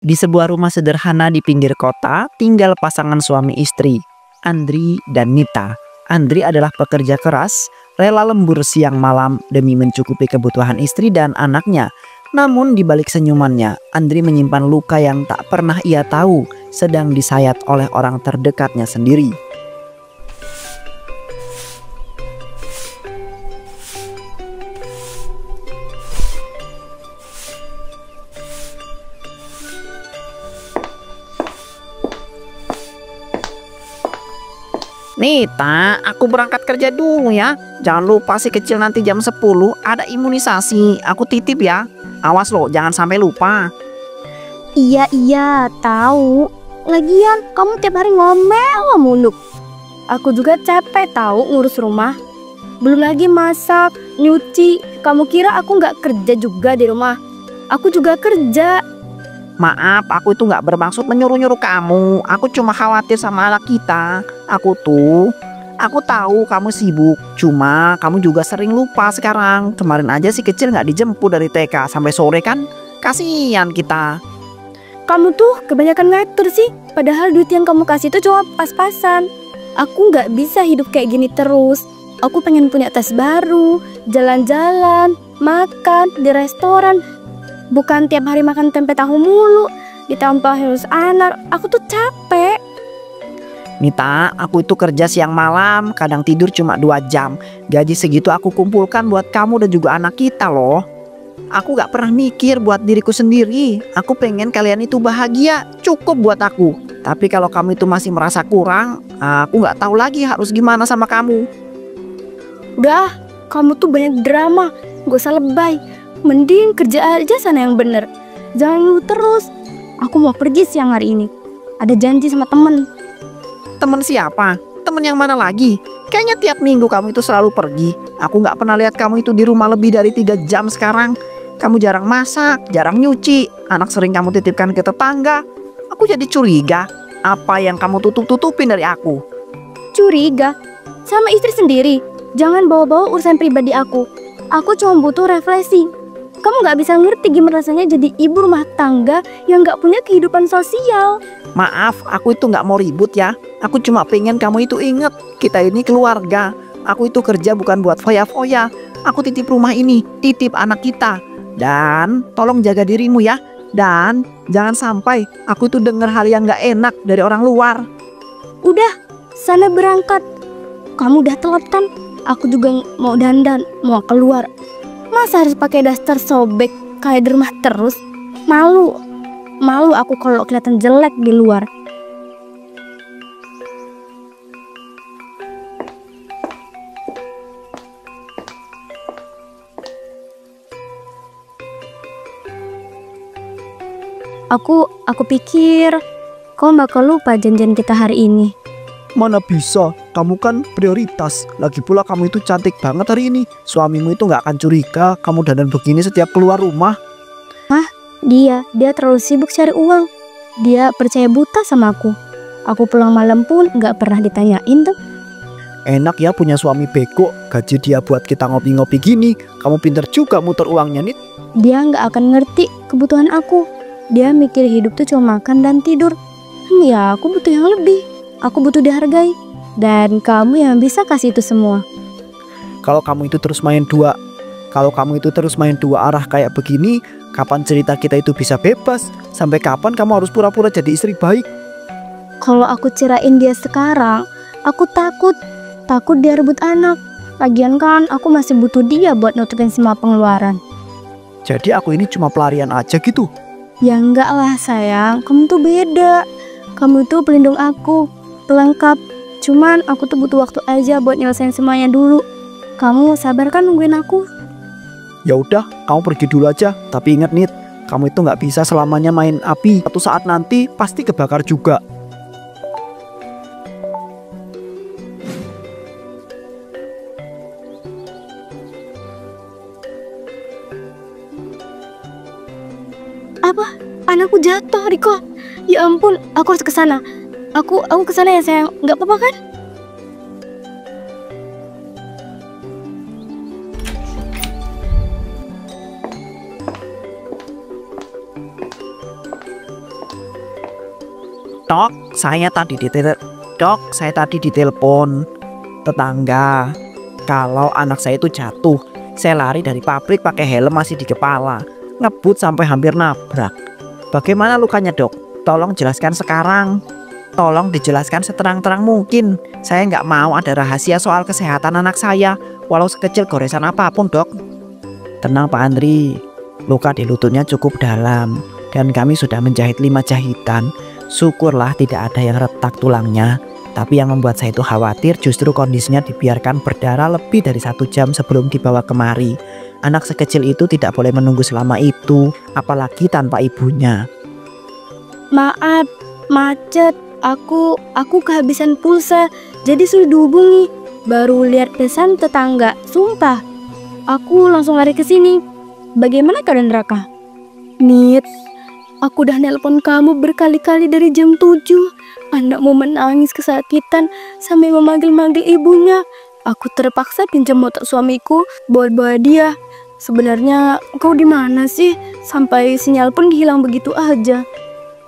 Di sebuah rumah sederhana di pinggir kota, tinggal pasangan suami istri, Andri dan Nita. Andri adalah pekerja keras, rela lembur siang malam demi mencukupi kebutuhan istri dan anaknya. Namun di balik senyumannya, Andri menyimpan luka yang tak pernah ia tahu sedang disayat oleh orang terdekatnya sendiri. Nita, aku berangkat kerja dulu ya. Jangan lupa si kecil nanti jam 10 ada imunisasi. Aku titip ya. Awas loh, jangan sampai lupa. Iya, tahu. Lagian kamu tiap hari ngomel mulu. Aku juga capek tahu ngurus rumah. Belum lagi masak, nyuci. Kamu kira aku nggak kerja juga di rumah? Aku juga kerja. Maaf, aku itu nggak bermaksud menyuruh-nyuruh kamu. Aku cuma khawatir sama anak kita. Aku tahu kamu sibuk. Cuma kamu juga sering lupa sekarang. Kemarin aja si kecil nggak dijemput dari TK sampai sore kan? Kasihan kita. Kamu tuh kebanyakan ngatur sih. Padahal duit yang kamu kasih itu cuma pas-pasan. Aku nggak bisa hidup kayak gini terus. Aku pengen punya tas baru, jalan-jalan, makan di restoran. Bukan tiap hari makan tempe tahu mulu, ditambah harus anak. Aku tuh capek. Nita, aku itu kerja siang malam, kadang tidur cuma 2 jam. Gaji segitu aku kumpulkan buat kamu dan juga anak kita loh. Aku gak pernah mikir buat diriku sendiri. Aku pengen kalian itu bahagia, cukup buat aku. Tapi kalau kamu itu masih merasa kurang, aku gak tahu lagi harus gimana sama kamu. Udah, kamu tuh banyak drama, gak usah lebay. Mending kerja aja sana yang bener. Jangan ngeluh terus. Aku mau pergi siang hari ini. Ada janji sama temen. Temen siapa? Temen yang mana lagi? Kayaknya tiap minggu kamu itu selalu pergi. Aku gak pernah lihat kamu itu di rumah lebih dari 3 jam sekarang. Kamu jarang masak, jarang nyuci. Anak sering kamu titipkan ke tetangga. Aku jadi curiga. Apa yang kamu tutup-tutupin dari aku? Curiga? Sama istri sendiri. Jangan bawa-bawa urusan pribadi aku. Aku cuma butuh refreshing. Kamu gak bisa ngerti gimana rasanya jadi ibu rumah tangga yang gak punya kehidupan sosial. Maaf, aku itu gak mau ribut ya. Aku cuma pengen kamu itu inget, kita ini keluarga. Aku itu kerja bukan buat foya-foya. Aku titip rumah ini, titip anak kita. Dan tolong jaga dirimu ya. Dan jangan sampai aku itu dengar hal yang gak enak dari orang luar. Udah, sana berangkat. Kamu udah telat kan? Aku juga mau dandan, mau keluar. Masa harus pakai daster sobek kayak di rumah terus? Malu aku kalau kelihatan jelek di luar. Aku pikir kau bakal lupa janjian kita hari ini. Mana bisa, kamu kan prioritas. Lagi pula kamu itu cantik banget hari ini. Suamimu itu gak akan curiga kamu dandan begini setiap keluar rumah. Hah? Dia terlalu sibuk cari uang. Dia percaya buta sama aku. Aku pulang malam pun gak pernah ditanyain tuh. Enak ya punya suami bego. Gaji dia buat kita ngopi-ngopi gini. Kamu pinter juga muter uangnya nih. Dia gak akan ngerti kebutuhan aku. Dia mikir hidup tuh cuma makan dan tidur. Ya aku butuh yang lebih. Aku butuh dihargai. Dan kamu yang bisa kasih itu semua. Kalau kamu itu terus main dua arah kayak begini, kapan cerita kita itu bisa bebas? Sampai kapan kamu harus pura-pura jadi istri baik? Kalau aku cerain dia sekarang, aku takut dia rebut anak. Lagian kan aku masih butuh dia buat nutupin semua pengeluaran. Jadi aku ini cuma pelarian aja gitu? Ya enggak lah sayang, kamu tuh beda. Kamu tuh pelindung aku, pelengkap. Cuman aku tuh butuh waktu aja buat nyelesain semuanya dulu. Kamu sabar kan nungguin aku? Ya udah, kamu pergi dulu aja. Tapi ingat Nit, kamu itu nggak bisa selamanya main api. Suatu saat nanti pasti kebakar juga. Apa? Anakku jatuh, Riko. Ya ampun, aku harus kesana. Aku kesana ya sayang. Nggak apa-apa kan? Dok, saya tadi ditelepon tetangga kalau anak saya itu jatuh. Saya lari dari pabrik pakai helm masih di kepala, ngebut sampai hampir nabrak. Bagaimana lukanya, Dok? Tolong jelaskan sekarang. Tolong dijelaskan seterang-terang mungkin. Saya nggak mau ada rahasia soal kesehatan anak saya, walau sekecil goresan apapun, Dok. Tenang Pak Andri, luka di lututnya cukup dalam dan kami sudah menjahit 5 jahitan. Syukurlah tidak ada yang retak tulangnya. Tapi yang membuat saya itu khawatir justru kondisinya dibiarkan berdarah lebih dari 1 jam sebelum dibawa kemari. Anak sekecil itu tidak boleh menunggu selama itu, apalagi tanpa ibunya. Maaf, macet. Aku kehabisan pulsa, jadi sulit dihubungi. Baru lihat pesan tetangga, sumpah. Aku langsung lari ke sini. Bagaimana keadaan Raka? Nit, aku udah nelpon kamu berkali-kali dari jam 7. Anakmu menangis kesakitan sampai memanggil-manggil ibunya. Aku terpaksa pinjam motor suamiku buat bawa dia. Sebenarnya kau di mana sih? Sampai sinyal pun hilang begitu aja.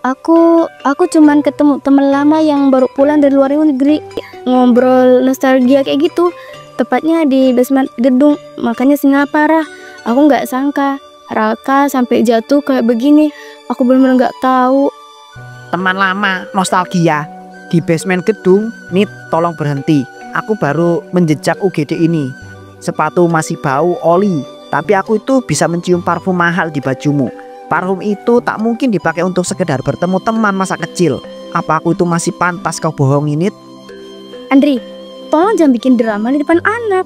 Aku cuman ketemu teman lama yang baru pulang dari luar negeri. Ngobrol nostalgia kayak gitu. Tepatnya di basement gedung, makanya sinyal parah. Aku nggak sangka Raka sampai jatuh kayak begini. Aku benar-benar nggak tahu. Teman lama, nostalgia. Di basement gedung, Nit tolong berhenti. Aku baru menjejak UGD ini. Sepatu masih bau oli, tapi aku itu bisa mencium parfum mahal di bajumu. Parfum itu tak mungkin dipakai untuk sekedar bertemu teman masa kecil. Apa aku itu masih pantas kau bohongi, Nit? Andri, tolong jangan bikin drama di depan anak.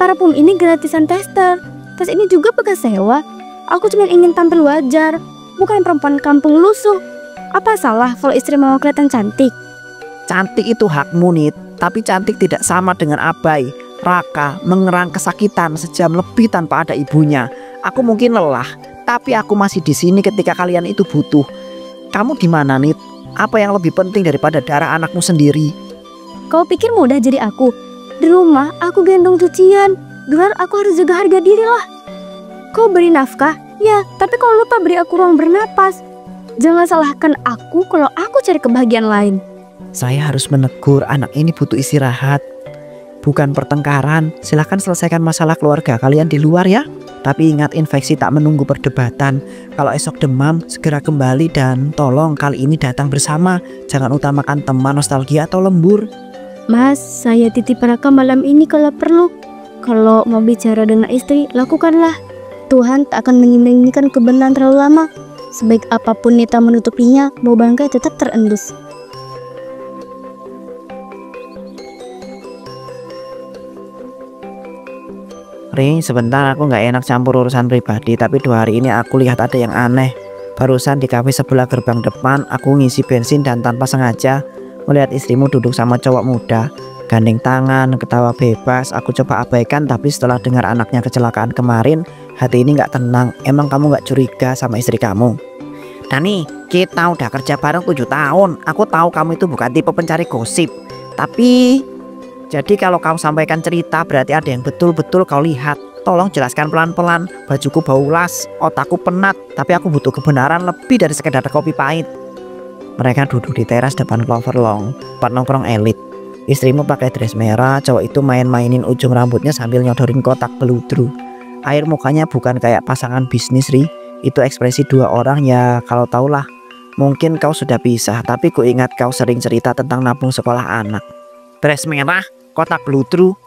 Parfum ini gratisan tester. Tes ini juga bekas sewa. Aku cuma ingin tampil wajar, bukan perempuan kampung lusuh. Apa salah kalau istri mau kelihatan cantik? Cantik itu hakmu, Nit. Tapi cantik tidak sama dengan abai. Raka mengerang kesakitan sejam lebih tanpa ada ibunya. Aku mungkin lelah, tapi aku masih di sini ketika kalian itu butuh. Kamu di mana, Nit? Apa yang lebih penting daripada darah anakmu sendiri? Kau pikir mudah jadi aku? Di rumah aku gendong cucian. Di luar aku harus jaga harga diri lah. Kau beri nafkah? Ya, tapi kau lupa beri aku ruang bernapas. Jangan salahkan aku kalau aku cari kebahagiaan lain. Saya harus menegur, anak ini butuh istirahat. Bukan pertengkaran. Silahkan selesaikan masalah keluarga kalian di luar ya. Tapi ingat, infeksi tak menunggu perdebatan. Kalau esok demam, segera kembali dan tolong kali ini datang bersama. Jangan utamakan teman, nostalgia atau lembur. Mas, saya titip Raka malam ini kalau perlu. Kalau mau bicara dengan istri, lakukanlah. Tuhan tak akan menyembunyikan kebenaran terlalu lama. Sebaik apapun Nita menutupinya, bau bangkai tetap terendus. Ri, sebentar, aku nggak enak campur urusan pribadi. Tapi 2 hari ini aku lihat ada yang aneh. Barusan di kafe sebelah gerbang depan, aku ngisi bensin dan tanpa sengaja melihat istrimu duduk sama cowok muda, gandeng tangan, ketawa bebas. Aku coba abaikan, tapi setelah dengar anaknya kecelakaan kemarin, hati ini nggak tenang. Emang kamu nggak curiga sama istri kamu? Dani, kita udah kerja bareng 7 tahun. Aku tahu kamu itu bukan tipe pencari gosip. Tapi jadi kalau kamu sampaikan cerita berarti ada yang betul-betul kau lihat. Tolong jelaskan pelan-pelan. Bajuku bau las, otakku penat, tapi aku butuh kebenaran lebih dari sekedar kopi pahit. Mereka duduk di teras depan Clover Long, tempat nongkrong elit. Istrimu pakai dress merah, cowok itu main-mainin ujung rambutnya sambil nyodorin kotak beludru. Air mukanya bukan kayak pasangan bisnis, Ri. Itu ekspresi 2 orang ya, kalau tahulah. Mungkin kau sudah pisah, tapi ku ingat kau sering cerita tentang nabung sekolah anak. Dress merah, kotak beludru.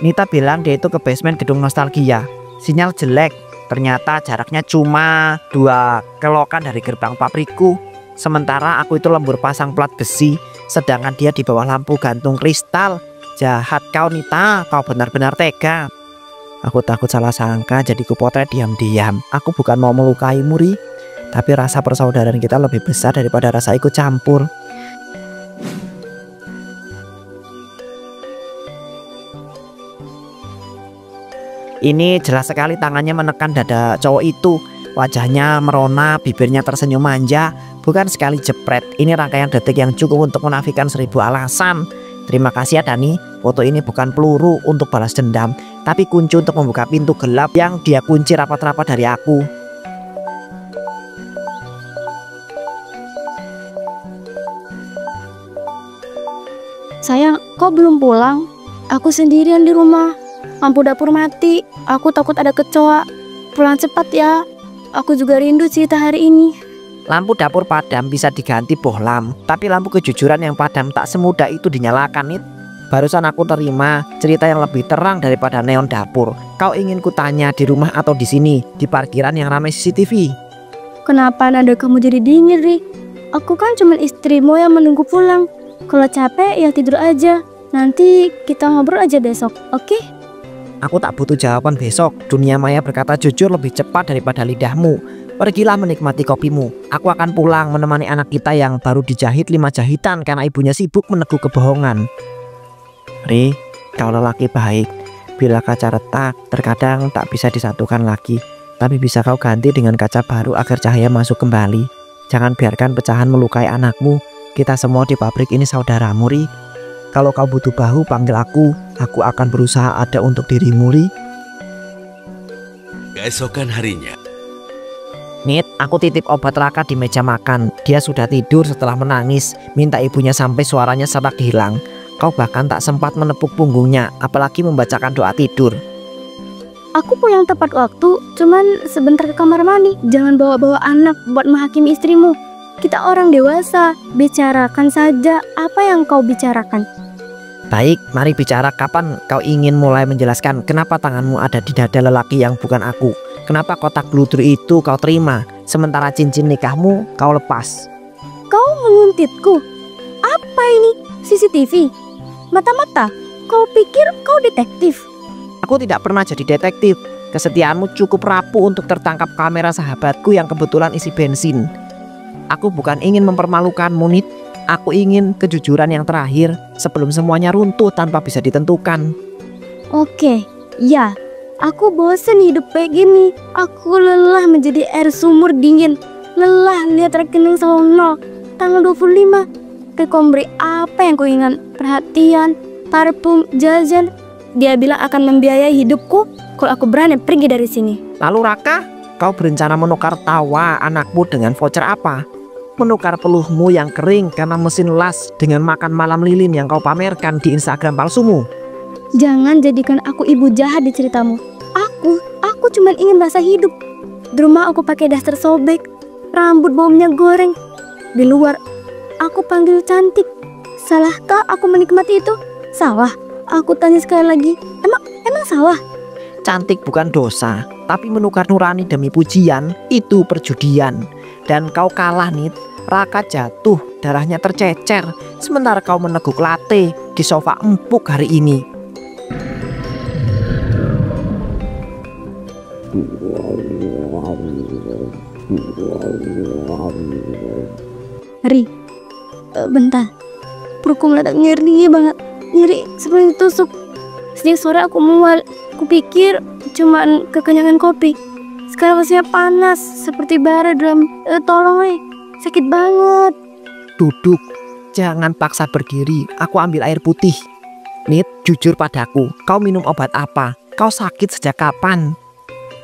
Nita bilang dia itu ke basement gedung nostalgia. Sinyal jelek, ternyata jaraknya cuma 2 kelokan dari gerbang pabrikku. Sementara aku itu lembur pasang plat besi, sedangkan dia di bawah lampu gantung kristal. Jahat kau, Nita, kau benar-benar tega. Aku takut salah sangka, jadi ku potret diam-diam. Aku bukan mau melukaimu, Ri, tapi rasa persaudaraan kita lebih besar daripada rasa ikut campur. Ini jelas sekali tangannya menekan dada cowok itu. Wajahnya merona, bibirnya tersenyum manja. Bukan sekali jepret, ini rangkaian detik yang cukup untuk menafikan 1000 alasan. Terima kasih ya Dani, foto ini bukan peluru untuk balas dendam, tapi kunci untuk membuka pintu gelap yang dia kunci rapat-rapat dari aku. Sayang, kau belum pulang? Aku sendirian di rumah. Lampu dapur mati. Aku takut ada kecoa. Pulang cepat ya. Aku juga rindu cerita hari ini. Lampu dapur padam bisa diganti bohlam, tapi lampu kejujuran yang padam tak semudah itu dinyalakan, Nit. Barusan aku terima cerita yang lebih terang daripada neon dapur. Kau ingin kutanya di rumah atau di sini, di parkiran yang ramai CCTV? Kenapa nada kamu jadi dingin, Ri? Aku kan cuma istrimu yang menunggu pulang. Kalau capek ya tidur aja. Nanti kita ngobrol aja besok, oke? Aku tak butuh jawaban besok. Dunia maya berkata jujur lebih cepat daripada lidahmu. Pergilah menikmati kopimu. Aku akan pulang menemani anak kita yang baru dijahit 5 jahitan karena ibunya sibuk meneguk kebohongan. Ri, kau lelaki baik. Bila kaca retak, terkadang tak bisa disatukan lagi. Tapi bisa kau ganti dengan kaca baru agar cahaya masuk kembali. Jangan biarkan pecahan melukai anakmu. Kita semua di pabrik ini saudaramu, Ri. Kalau kau butuh bahu, panggil aku. Aku akan berusaha ada untuk dirimu, Ri. Keesokan harinya, Nit, aku titip obat Raka di meja makan. Dia sudah tidur setelah menangis, minta ibunya sampai suaranya serak hilang. Kau bahkan tak sempat menepuk punggungnya, apalagi membacakan doa tidur. Aku pulang tepat waktu, cuman sebentar ke kamar mandi. Jangan bawa-bawa anak buat menghakimi istrimu. Kita orang dewasa, bicarakan saja apa yang kau bicarakan. Baik, mari bicara. Kapan kau ingin mulai menjelaskan kenapa tanganmu ada di dada lelaki yang bukan aku? Kenapa kotak bludur itu kau terima, sementara cincin nikahmu kau lepas? Kau menguntitku? Apa ini? CCTV? Mata-mata? Kau pikir kau detektif? Aku tidak pernah jadi detektif. Kesetiaanmu cukup rapuh untuk tertangkap kamera sahabatku yang kebetulan isi bensin. Aku bukan ingin mempermalukanmu, Nit. Aku ingin kejujuran yang terakhir sebelum semuanya runtuh tanpa bisa ditentukan. Oke, ya. Aku bosen hidup kayak gini. Aku lelah menjadi air sumur dingin. Lelah lihat rekening selalu nol. Tanggal 25. Kau beri apa yang kau ingat? Perhatian, parfum, jajan. Dia bilang akan membiayai hidupku kalau aku berani pergi dari sini. Lalu Raka, kau berencana menukar tawa anakmu dengan voucher apa? Menukar peluhmu yang kering karena mesin las dengan makan malam lilin yang kau pamerkan di Instagram palsumu? Jangan jadikan aku ibu jahat di ceritamu. Aku cuma ingin rasa hidup. Di rumah aku pakai daster sobek, rambut bau minyak goreng. Di luar aku panggil cantik. Salahkah aku menikmati itu? Salah. Aku tanya sekali lagi. Emang salah? Cantik bukan dosa, tapi menukar nurani demi pujian itu perjudian. Dan kau kalah, Nit. Raka jatuh, darahnya tercecer, sementara kau meneguk latte di sofa empuk hari ini. Ri, bentar. Perutku meledak nyeri banget. Nyeri seperti tusuk. Sejak sore aku mual. Kupikir cuma kekenyangan kopi. Sekarang rasanya panas seperti bara dalam tolong, sakit banget. Duduk, jangan paksa berdiri. Aku ambil air putih. Nit, jujur padaku. Kau minum obat apa? Kau sakit sejak kapan?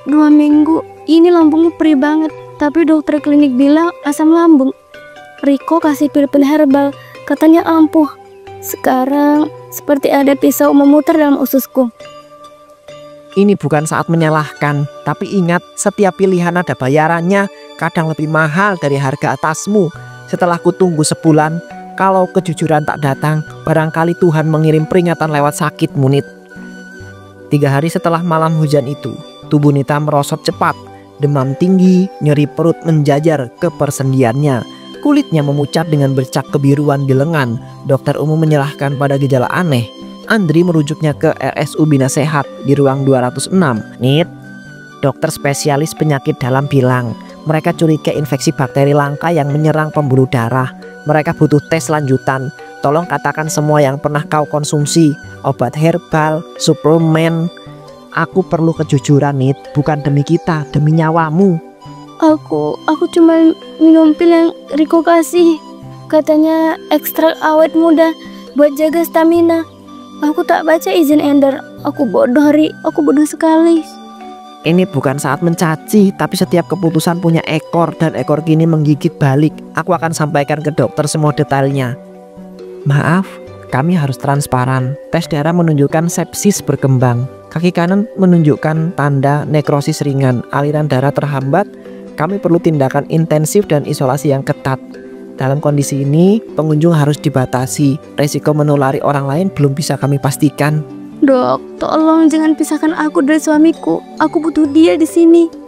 2 minggu. Ini lambungnya perih banget. Tapi dokter klinik bilang asam lambung. Riko kasih pil-pil herbal. Katanya ampuh. Sekarang seperti ada pisau memutar dalam ususku. Ini bukan saat menyalahkan, tapi ingat setiap pilihan ada bayarannya, kadang lebih mahal dari harga atasmu. Setelah kutunggu sebulan, kalau kejujuran tak datang, barangkali Tuhan mengirim peringatan lewat sakit, Nit. 3 hari setelah malam hujan itu, tubuh Nita merosot cepat, demam tinggi, nyeri perut menjajar ke persendiannya. Kulitnya memucat dengan bercak kebiruan di lengan. Dokter umum menyerahkan pada gejala aneh. Andri merujuknya ke RSU Bina Sehat di ruang 206. Nit, dokter spesialis penyakit dalam bilang mereka curiga infeksi bakteri langka yang menyerang pembuluh darah. Mereka butuh tes lanjutan. Tolong katakan semua yang pernah kau konsumsi. Obat herbal, suplemen. Aku perlu kejujuran, Nit. Bukan demi kita, demi nyawamu. Aku cuma minum pil yang Riko kasih. Katanya ekstrak awet muda buat jaga stamina. Aku tak baca izin Ender. Aku bodoh, Ri. Aku bodoh sekali. Ini bukan saat mencaci, tapi setiap keputusan punya ekor dan ekor kini menggigit balik. Aku akan sampaikan ke dokter semua detailnya. Maaf, Kami harus transparan. Tes darah menunjukkan sepsis berkembang. Kaki kanan menunjukkan tanda nekrosis ringan. Aliran darah terhambat. Kami perlu tindakan intensif dan isolasi yang ketat. Dalam kondisi ini, pengunjung harus dibatasi. Resiko menulari orang lain belum bisa kami pastikan. Dok, tolong jangan pisahkan aku dari suamiku. Aku butuh dia di sini.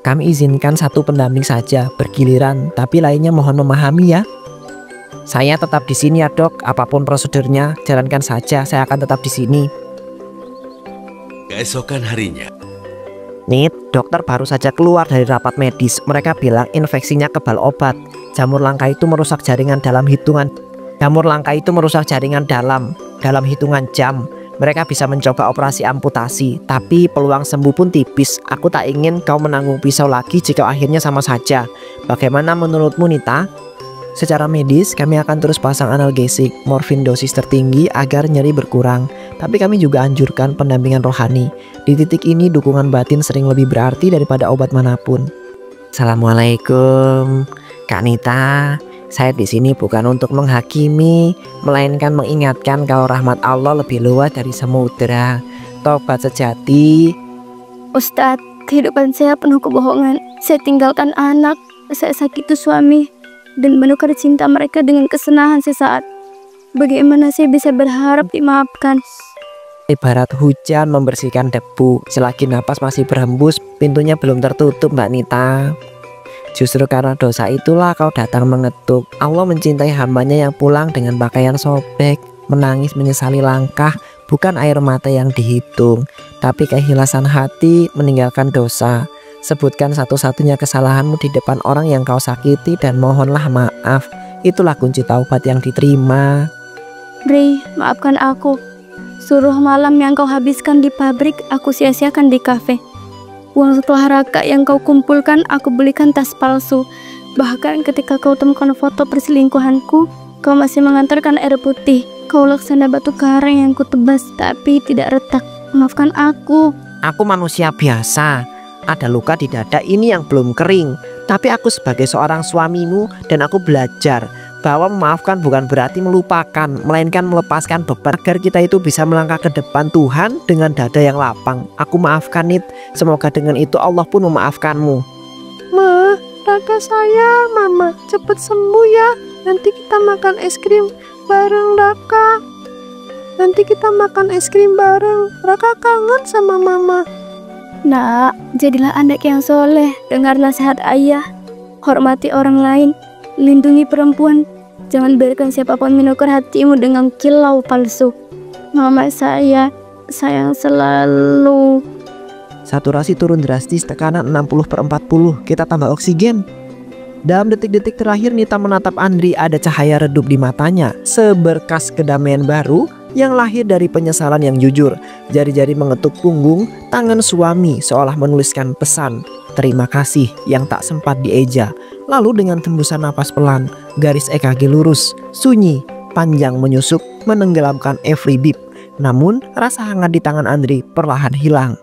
Kami izinkan satu pendamping saja, bergiliran, tapi lainnya mohon memahami ya. Saya tetap di sini ya dok, apapun prosedurnya, jalankan saja, saya akan tetap di sini. Keesokan harinya, Nit, dokter baru saja keluar dari rapat medis. Mereka bilang infeksinya kebal obat. Jamur langka itu merusak jaringan dalam hitungan jam. Mereka bisa mencoba operasi amputasi, tapi peluang sembuh pun tipis. Aku tak ingin kau menanggung pisau lagi jika akhirnya sama saja. Bagaimana menurutmu Nita? Secara medis, kami akan terus pasang analgesik, morfin dosis tertinggi agar nyeri berkurang. Tapi kami juga anjurkan pendampingan rohani. Di titik ini, dukungan batin sering lebih berarti daripada obat manapun. Assalamualaikum, Kak Nita. Saya di sini bukan untuk menghakimi, melainkan mengingatkan kalau rahmat Allah lebih luas dari samudera. Tobat sejati. Ustadz, kehidupan saya penuh kebohongan. Saya tinggalkan anak, saya sakiti suami, dan menukar cinta mereka dengan kesenangan sesaat. Bagaimana saya bisa berharap dimaafkan? Ibarat hujan membersihkan debu, selagi napas masih berhembus, pintunya belum tertutup Mbak Nita. Justru karena dosa itulah kau datang mengetuk. Allah mencintai hambanya yang pulang dengan pakaian sobek, menangis menyesali langkah, bukan air mata yang dihitung, tapi keikhlasan hati meninggalkan dosa. Sebutkan satu-satunya kesalahanmu di depan orang yang kau sakiti dan mohonlah maaf. Itulah kunci taubat yang diterima. Ray, maafkan aku. Seluruh malam yang kau habiskan di pabrik, aku sia-siakan di kafe. Uang setelah raka yang kau kumpulkan, aku belikan tas palsu. Bahkan ketika kau temukan foto perselingkuhanku, kau masih mengantarkan air putih. Kau laksana batu karang yang kutebas, tapi tidak retak. Maafkan aku. Aku manusia biasa. Ada luka di dada ini yang belum kering. Tapi aku sebagai seorang suamimu dan aku belajar bahwa memaafkan bukan berarti melupakan, melainkan melepaskan beban agar kita itu bisa melangkah ke depan Tuhan dengan dada yang lapang. Aku maafkan Nit. Semoga dengan itu Allah pun memaafkanmu. Ma, Raka saya, Mama cepet sembuh ya. Nanti kita makan es krim bareng Raka. Raka kangen sama Mama. Nak, jadilah anak yang soleh. Dengar nasihat ayah. Hormati orang lain. Lindungi perempuan. Jangan biarkan siapapun menukar hatimu dengan kilau palsu. Mama saya sayang selalu. Saturasi turun drastis, tekanan 60/40. Kita tambah oksigen. Dalam detik-detik terakhir Nita menatap Andri, ada cahaya redup di matanya. Seberkas kedamaian baru yang lahir dari penyesalan yang jujur. Jari-jari mengetuk punggung tangan suami seolah menuliskan pesan terima kasih yang tak sempat dieja. Lalu dengan tembusan napas pelan, garis EKG lurus, sunyi, panjang menyusup menenggelamkan every beat. Namun rasa hangat di tangan Andri perlahan hilang.